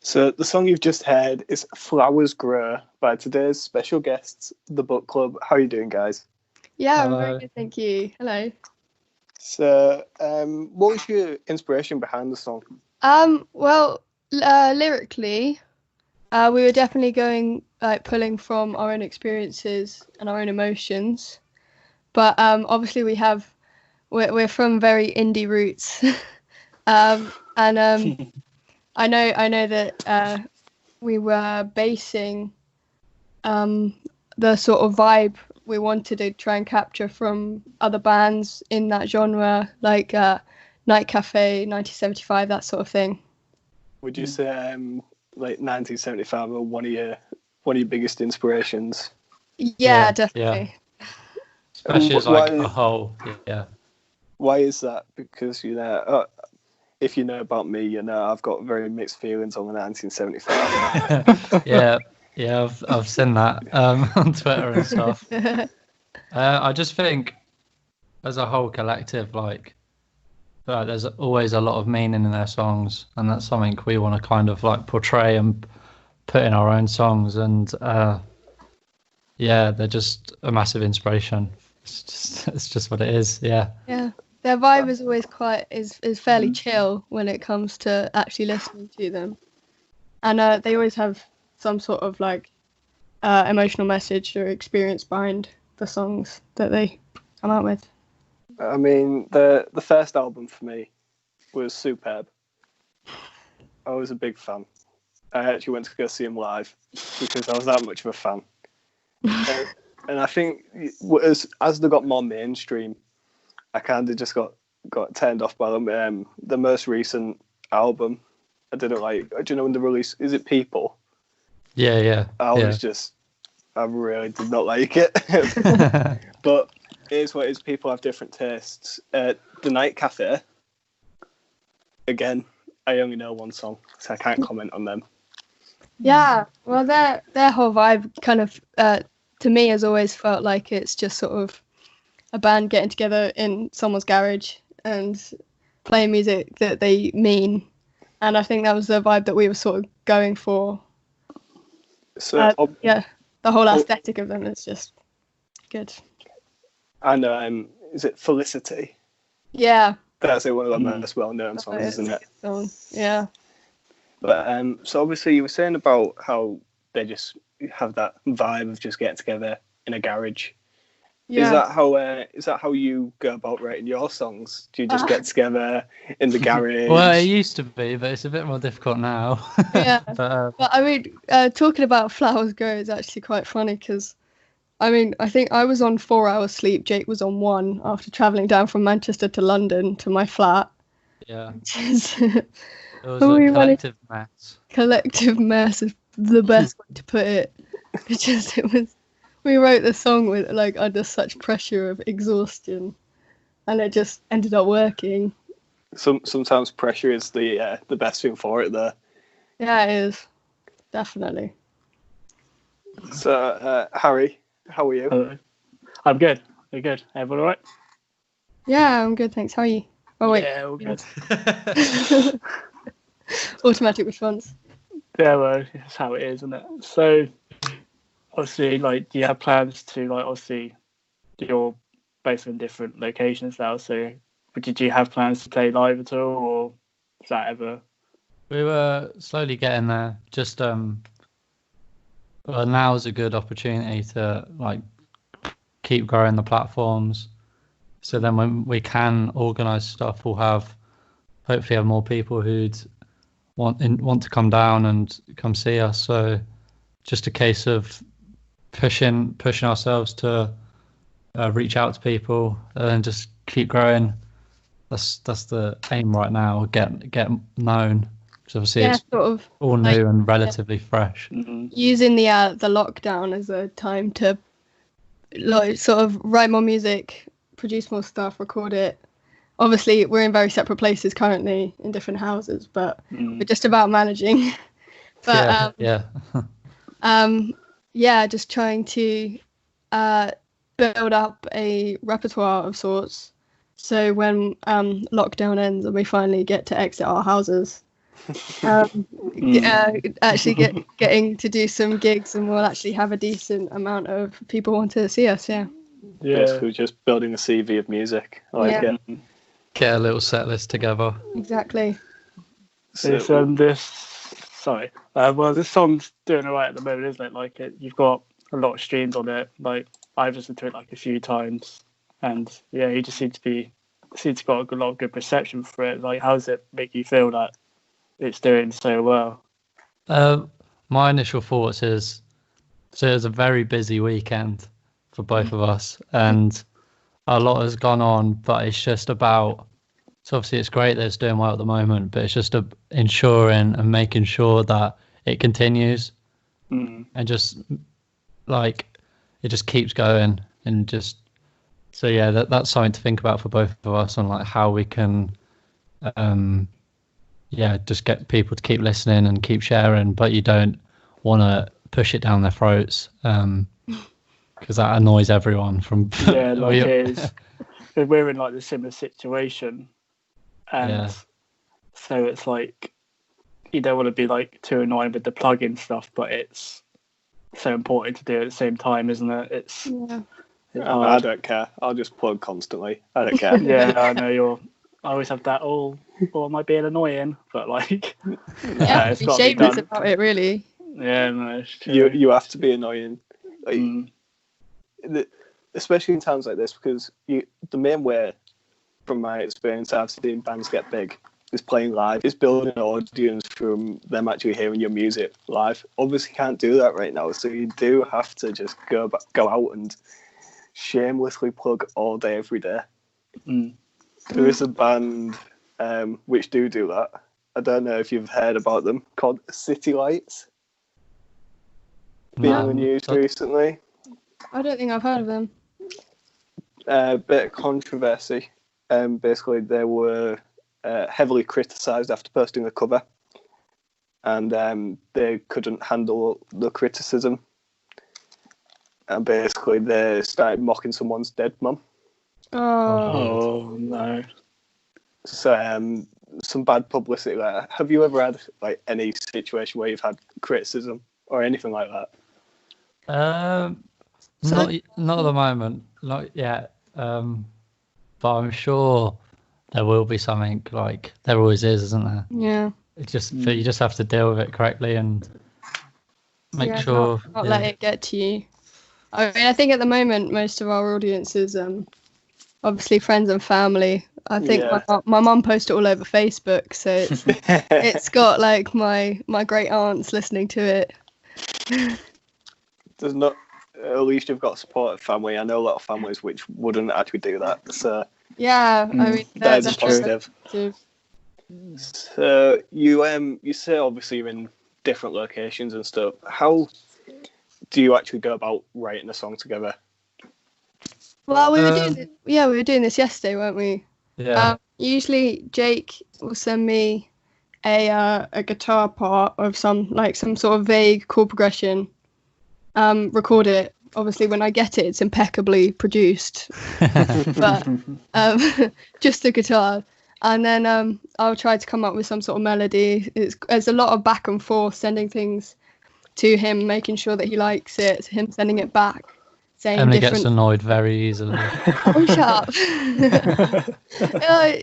So the song you've just heard is Flowers Grow by today's special guests, the Book Club. How are you doing, guys? Yeah, I'm very good, thank you. Hello. So, what was your inspiration behind the song? Lyrically, we were definitely pulling from our own experiences and our own emotions. But obviously we're from very indie roots. I know that we were basing the sort of vibe we wanted to try and capture from other bands in that genre, like Night Cafe, 1975, that sort of thing. Would you say like 1975 were one of your biggest inspirations? Yeah, definitely. Yeah. Especially as like a whole, yeah. Why is that? Because if you know about me, I've got very mixed feelings on the 1975. Yeah, I've seen that on Twitter and stuff. I just think, as a whole collective, there's always a lot of meaning in their songs, and that's something we want to kind of like portray and put in our own songs. And they're just a massive inspiration. It's just what it is. Yeah. Yeah. Their vibe is always is fairly chill when it comes to actually listening to them, and they always have some sort of emotional message or experience behind the songs that they come out with. I mean, the first album for me was superb. I was a big fan. I actually went to go see him live because I was that much of a fan. And I think as they got more mainstream, I kind of just got turned off by them. The most recent album, I didn't like. Do you know when the release? Is it People? Yeah. I really did not like it. But here's what it is. People have different tastes. The Night Cafe. Again, I only know one song, so I can't comment on them. Yeah, well, their whole vibe kind of, to me, has always felt like it's just sort of a band getting together in someone's garage and playing music that they mean. And I think that was the vibe that we were sort of going for. So the whole aesthetic of them is just good. And is it Felicity? Yeah. That's one of the most well-known songs, isn't it? Yeah. But so obviously you were saying about how they just have that vibe of just getting together in a garage. Yeah. Is that how you go about writing your songs? Do you just get together in the garage? Well, it used to be, but it's a bit more difficult now. Yeah. But I mean, talking about Flowers Grow is actually quite funny because, I mean, I think I was on 4 hours sleep. Jake was on 1 after travelling down from Manchester to London to my flat. Yeah. It was a collective mess. Collective mess is the best way to put it. We wrote the song with under such pressure of exhaustion, and it just ended up working. Sometimes pressure is the best thing for it, though. Yeah, it is, definitely. So, Harry, how are you? Hello. I'm good. You're good. Everyone all right? Yeah, I'm good, thanks. How are you? Oh wait. Yeah, all good. Automatic response. Yeah, well, that's how it is, isn't it? So, obviously, do you have plans to, obviously, you're based in different locations now, so did you have plans to play live at all, or is that ever? We were slowly getting there. Just, now is a good opportunity to, keep growing the platforms. So then when we can organise stuff, we'll hopefully have more people who'd want to come down and come see us. So just a case of pushing ourselves to reach out to people and just keep growing. That's the aim right now. Get known. Because obviously it's sort of all new and relatively fresh. Using the lockdown as a time to sort of write more music, produce more stuff, record it. Obviously, we're in very separate places currently in different houses, but we're just about managing. But just trying to build up a repertoire of sorts. So when lockdown ends and we finally get to exit our houses, Actually getting to do some gigs, and we'll actually have a decent amount of people want to see us. Yeah. Basically, just building a CV of music. I like Yeah. it. Get a little set list together. Exactly. It's this song's doing alright at the moment, isn't it? Like you've got a lot of streams on it. Like I've listened to it like a few times, and yeah, you just seems to got a lot of good perception for it. Like, how does it make you feel that it's doing so well? My initial thoughts is, so it was a very busy weekend for both of us, and a lot has gone on, but it's just about, so obviously it's great that it's doing well at the moment, but it's just ensuring and making sure that it continues, and just like it just keeps going, and just, so yeah, that's something to think about for both of us on like how we can just get people to keep listening and keep sharing, but you don't want to push it down their throats, because that annoys everyone from we're in like the similar situation, and so it's like you don't want to be like too annoying with the plug-in stuff, but it's so important to do at the same time, isn't it? It's I don't care. I'll just plug constantly. I don't care. Yeah, I know I always have that. Or am I being annoying? But like, it's got shameless about it, really. Yeah, no, it's true. You have to be annoying, especially in times like this, because the main way, from my experience, I've seen bands get big is playing live. It's building an audience from them actually hearing your music live. Obviously, can't do that right now, so you do have to just go out and shamelessly plug all day, every day. There is a band which do that. I don't know if you've heard about them, called City Lights. Been in the news recently. I don't think I've heard of them. Bit of controversy. Basically, they were heavily criticised after posting a cover, and they couldn't handle the criticism. And basically, they started mocking someone's dead mum. Oh no! So, some bad publicity. Like, have you ever had like any situation where you've had criticism or anything like that? Not at the moment, not yet. But I'm sure there will be something, like there always is, isn't there? Yeah. It's just you just have to deal with it correctly and make sure not let it get to you. I mean, I think at the moment most of our audience is obviously friends and family. I think my mum posted it all over Facebook, so it's got like my great aunts listening to it. There's not. At least you've got supportive family. I know a lot of families which wouldn't actually do that. So yeah, I mean that's positive. So you say obviously you're in different locations and stuff. How do you actually go about writing a song together? Well, we were doing this yesterday, weren't we? Yeah. Usually Jake will send me a guitar part of some sort of vague chord progression. Record it. Obviously, when I get it, it's impeccably produced. But just the guitar, and then I'll try to come up with some sort of melody. There's a lot of back and forth, sending things to him, making sure that he likes it. Him sending it back, saying Emily different... gets annoyed very easily. Oh, shut up.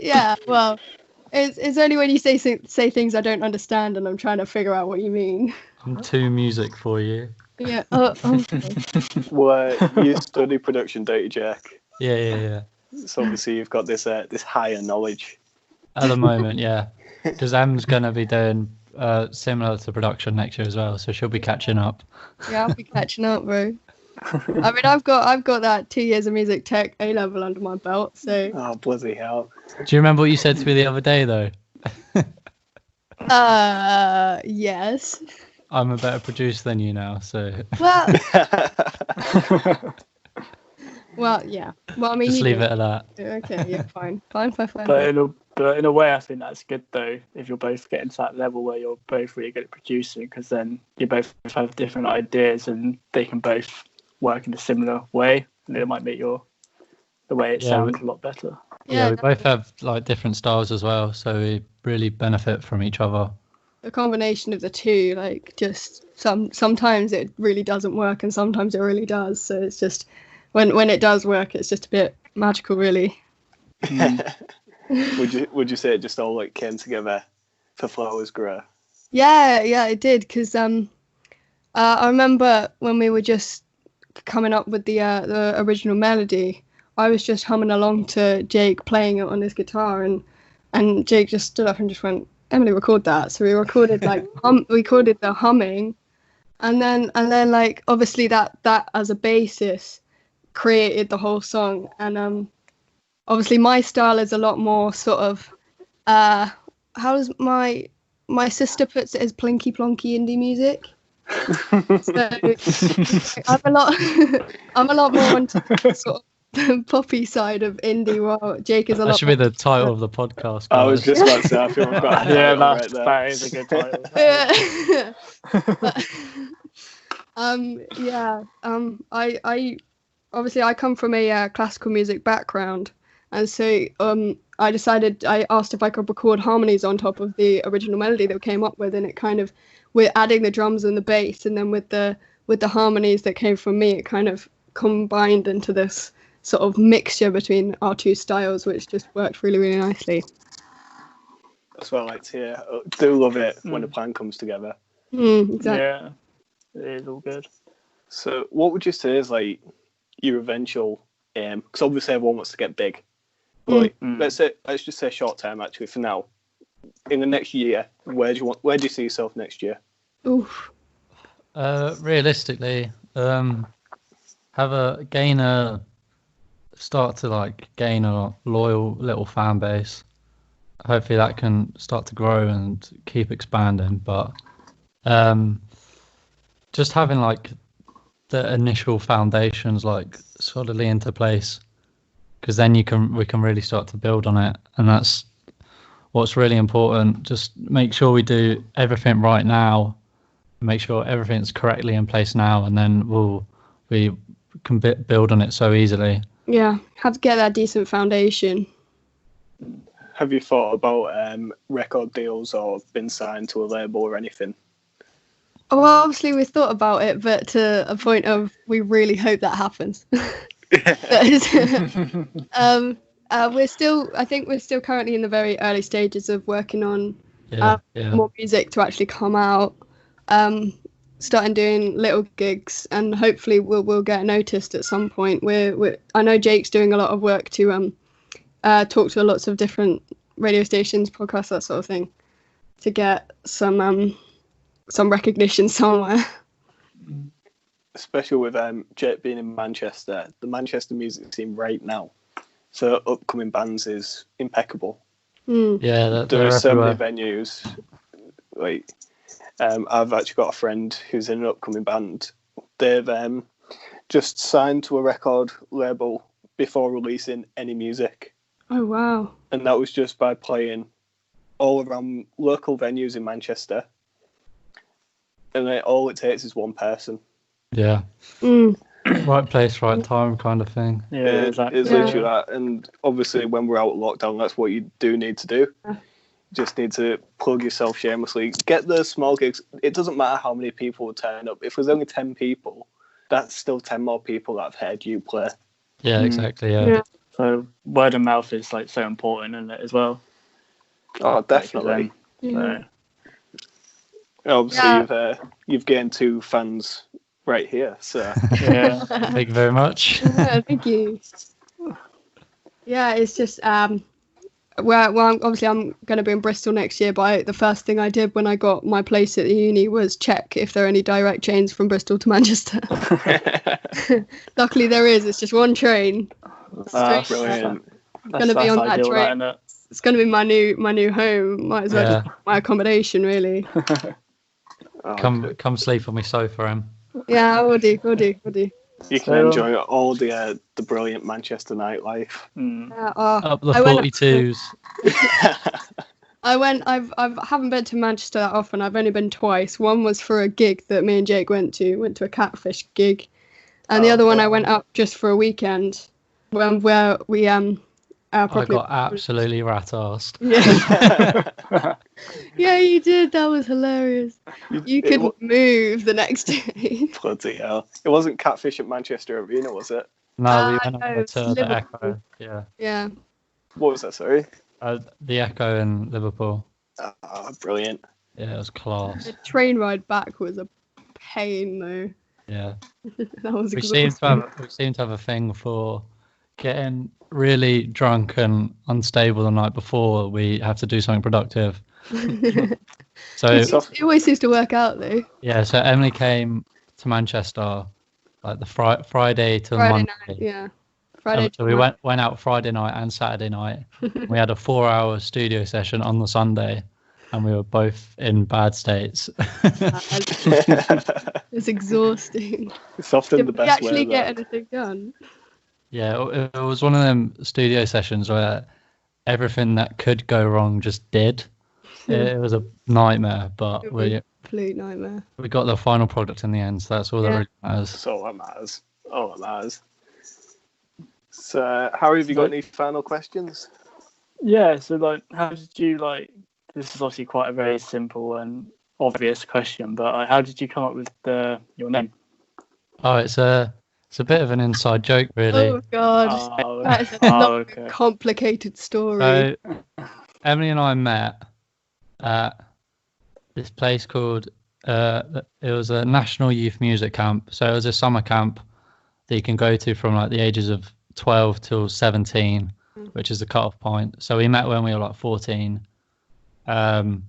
Yeah, well, it's only when you say things I don't understand and I'm trying to figure out what you mean. I'm too music for you. Yeah. Well, you study production, don't you, Jack? Yeah. So obviously you've got this higher knowledge. At the moment, yeah. Because Em's going to be doing similar to production next year as well, so she'll be catching up. Yeah, I'll be catching up, bro. I mean, I've got that 2 years of music tech A level under my belt, so. Oh, bloody hell! Do you remember what you said to me the other day, though? Yes. I'm a better producer than you now, so. Well. Well, yeah. Well, I mean, just leave it at that. Okay, yeah, fine. But in a way, I think that's good though. If you're both getting to that level where you're both really good at producing, because then you both have different ideas and they can both work in a similar way, and it might make the way it sounds a lot better. Yeah, we both have like different styles as well, so we really benefit from each other. a combination of the two. Like, just sometimes it really doesn't work, and sometimes it really does. So it's just when it does work, it's just a bit magical, really. Would you say it just all like came together for Flowers Grow? Yeah, it did. Because I remember when we were just coming up with the original melody, I was just humming along to Jake playing it on his guitar, and Jake just stood up and just went, "Emily, record that." So we recorded recorded the humming, and then like obviously that as a basis created the whole song. And obviously my style is a lot more sort of how does my sister puts it, as plinky plonky indie music. So I'm a lot more on sort of the poppy side of indie, while Jake is a lot. That should be the title of the podcast, guys. I was just about to say, I feel we've got that is a good title. I obviously I come from a classical music background, and so I asked if I could record harmonies on top of the original melody that we came up with, and it kind of, we're adding the drums and the bass, and then with the harmonies that came from me, it kind of combined into this sort of mixture between our two styles, which just worked really, really nicely. That's what I like to hear. I do love it when a plan comes together. Exactly. Yeah, it is all good. So what would you say is like your eventual aim? Because obviously everyone wants to get big. But let's just say short term actually for now. In the next year, where do you see yourself next year? Oof. Realistically, start to gain a loyal little fan base. Hopefully that can start to grow and keep expanding. But just having the initial foundations solidly into place, because then we can really start to build on it, and that's what's really important. Just make sure we do everything right now, make sure everything's correctly in place now, and then we can build on it so easily. Yeah, have to get that decent foundation. Have you thought about record deals or been signed to a label or anything? Well, obviously we thought about it, but to a point of we really hope that happens. I think we're still currently in the very early stages of working on more music to actually come out. Starting doing little gigs, and hopefully we'll get noticed at some point. I know Jake's doing a lot of work to talk to lots of different radio stations, podcasts, that sort of thing, to get some recognition somewhere. Especially with Jake being in Manchester, the Manchester music scene right now for upcoming bands is impeccable. Yeah, there are so many venues. I've actually got a friend who's in an upcoming band. They've just signed to a record label before releasing any music. Oh, wow. And that was just by playing all around local venues in Manchester. And all it takes is one person. Yeah. Right place, right time kind of thing. Yeah, exactly. It's literally that. And obviously when we're out of lockdown, that's what you do need to do. Just need to plug yourself shamelessly. Get the small gigs. It doesn't matter how many people would turn up. If there's only 10 people, that's still 10 more people that have heard you play. Yeah, exactly. Yeah. So word of mouth is so important in it as well. Oh, definitely. Obviously, you've gained 2 fans right here. So yeah, thank you very much. Thank you. Yeah, it's just obviously I'm going to be in Bristol next year, but the first thing I did when I got my place at the uni was check if there are any direct trains from Bristol to Manchester. Luckily there is. It's just one train. Brilliant. Going to be on that train. It's going to be my new home. Might as well just my accommodation, really. Come sleep on my sofa, Em. Yeah, we'll do. You can enjoy all the brilliant Manchester nightlife. Up the 42s. I haven't been to Manchester that often. I've only been twice. One was for a gig that me and Jake went to a Catfish gig, and the other one I went up just for a weekend, where we I Probably. got absolutely rat-arsed. Yeah. Yeah, you did. That was hilarious. You couldn't move the next day. Bloody hell. It wasn't Catfish at Manchester Arena, was it? No, we went no, over it's to the Liverpool. Echo. Yeah, Yeah. What was that, sorry? the Echo in Liverpool. Ah, brilliant. Yeah, it was class. The train ride back was a pain, though. Yeah, That was we exhausting. seem to have a thing for getting really drunk and unstable the night before we have to do something productive. So It always seems to work out, though. yeah, so Emily came to Manchester like the Friday till Friday Monday. night, yeah. Friday. So we went out Friday night and Saturday night. We had a 4-hour studio session on the Sunday, and we were both in bad states. It's exhausting. It's often Did the we best way. actually get anything done? Yeah, it was one of them studio sessions where everything that could go wrong just did. It was a nightmare, but It was a complete nightmare. we got the final product in the end, so that's all that Yeah. really matters. That's all that matters. All that matters. So, Harry, have you got any final questions? Yeah, so like, how did you like? This is obviously quite a very simple and obvious question, but like, how did you come up with your name? Oh, it's a bit of an inside joke, really. Oh God, Oh, that is a long, okay. complicated story. So Emily and I met at this place called it was a National Youth Music Camp. So it was a summer camp that you can go to from like the ages of 12 till 17, which is the cut-off point. So we met when we were like 14, and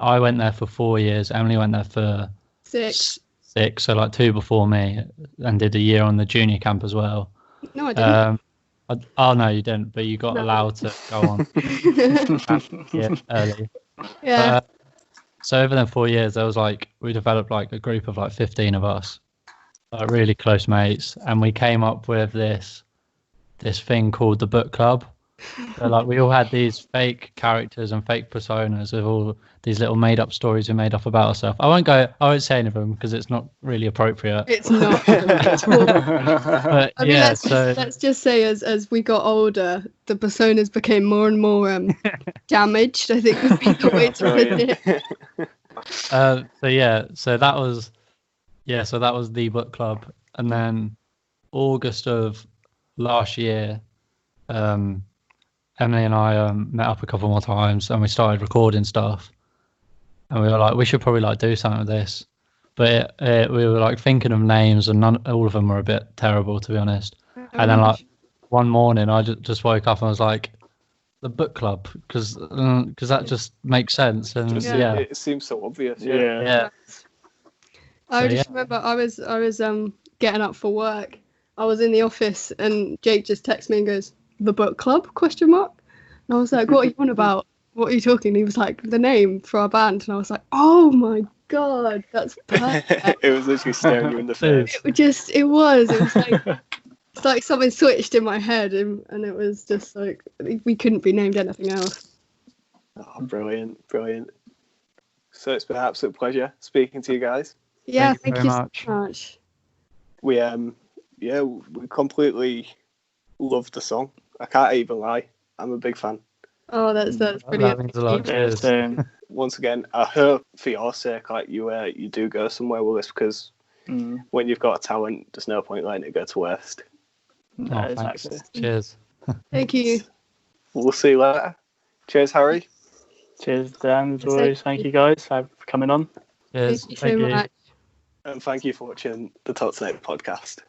I went there for 4 years. Emily went there for 6. 6, so like 2 before me, and did a year on the junior camp as well. No, I didn't. Oh no, you didn't, but you got No. allowed to go on early. Yeah. But, so over the 4 years, there was we developed like a group of like 15 of us, like really close mates, and we came up with this thing called the book club. So like we all had these fake characters and fake personas with all these little made up stories we made up about ourselves. I won't say any of them because it's not really appropriate. It's not. At all. But I mean, yeah, let's just say as we got older, the personas became more and more damaged. I think would be the way to put it. so that was the book club, and then August of last year, Emily and I met up a couple more times, and we started recording stuff, and we were like, we should probably like do something with this, but we were like thinking of names, and all of them were a bit terrible, to be honest. And then like one morning, I just woke up and was like, the book club, because that just makes sense, and It seems so obvious. Yeah. I just remember I was getting up for work. I was in the office and Jake just texted me and goes, "The book club?" ? And I was like, "What are you on about? What are you talking?" And he was like, "The name for our band." And I was like, "Oh my God, that's perfect." It was literally staring you in the face. It was like it's like something switched in my head, and it was just like we couldn't be named anything else. Oh, brilliant. So it's been an absolute pleasure speaking to you guys. Yeah, Thank you thank very you so much. We we completely loved the song. I can't even lie. I'm a big fan. Oh, that's that brilliant. means a lot. Yeah, Cheers. same. Once again, I hope for your sake, like you do go somewhere with this, because when you've got a talent, there's no point letting it go to waste. No, Oh, exactly. thanks. Cheers. Thank you. We'll see you later. Cheers, Harry. Cheers, Dan, as always. Thank you guys for coming on. Cheers. Thank you so much. And thank you for watching the Talk Tonight podcast.